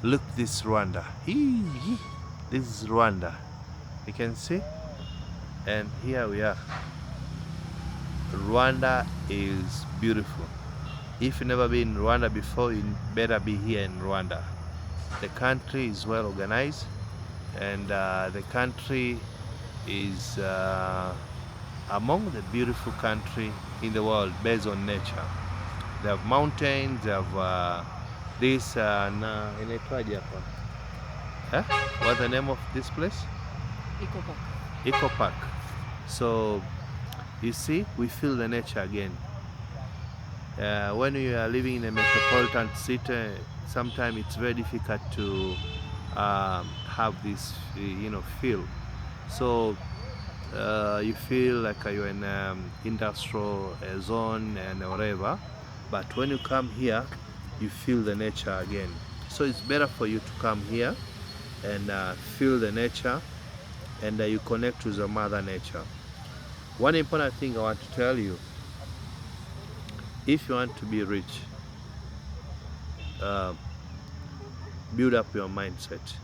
Look, this Rwanda. This is Rwanda. You can see, and here we are. Rwanda is beautiful. If you've never been in Rwanda before, you better be here in Rwanda. The country is well organized, and the country is among the beautiful country in the world based on nature. They have mountains, they have this inaitwaje hapa? What's the name of this place? Eco Park. Eco Park. So you see, we feel the nature again. When you are living in a metropolitan city, sometimes it's very difficult to have this, feel. So you feel like you're in industrial zone and whatever. But when you come here, you feel the nature again. So it's better for you to come here and feel the nature, and you connect with the mother nature. One important thing I want to tell you, if you want to be rich, build up your mindset.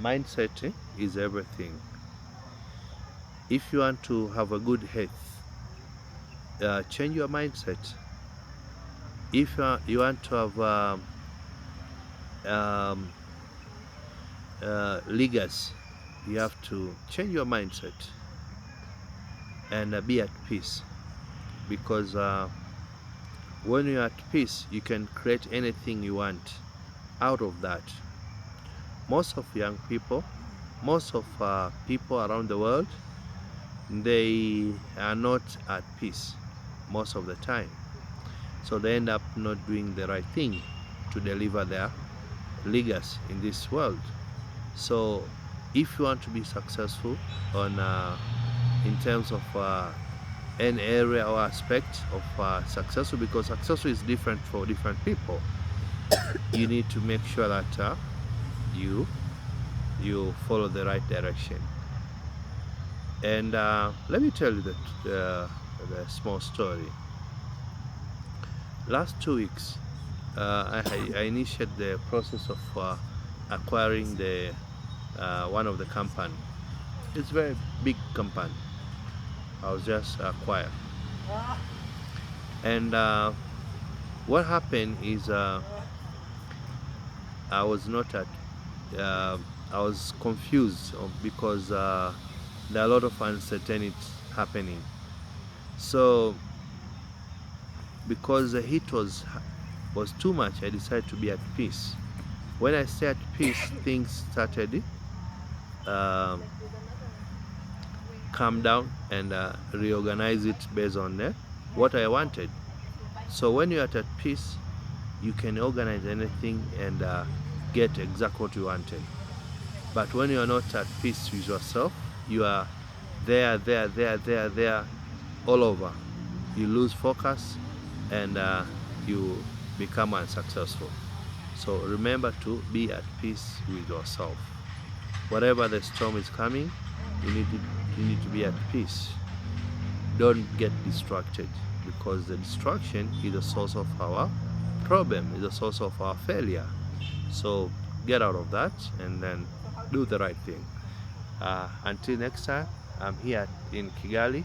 Mindset is everything. If you want to have a good health, change your mindset. If you want to have legacy, you have to change your mindset and be at peace, because when you're at peace, you can create anything you want out of that. Most of young people, most of people around the world, they are not at peace most of the time. So they end up not doing the right thing to deliver their legacy in this world. So if you want to be successful on in terms of an area or aspect of successful, because successful is different for different people, you need to make sure that you follow the right direction. And let me tell you that the small story. Last 2 weeks, I initiated the process of acquiring the one of the company. It's a very big company. I was just acquired, and what happened is I was not at. I was confused because there are a lot of uncertainty happening. So because the heat was too much, I decided to be at peace. When I stay at peace, things started calm down and reorganize it based on what I wanted. So when you're at peace, you can organize anything and get exactly what you wanted. But when you are not at peace with yourself, you are there, all over. You lose focus and you become unsuccessful. So remember to be at peace with yourself. Whatever the storm is coming, you need to be at peace. Don't get distracted, because the distraction is the source of our problem, is the source of our failure. So get out of that and then do the right thing. Until next time, I'm here in Kigali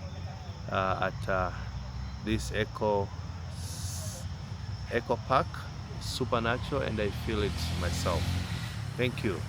at this Eco Park, supernatural, and I feel it myself. Thank you.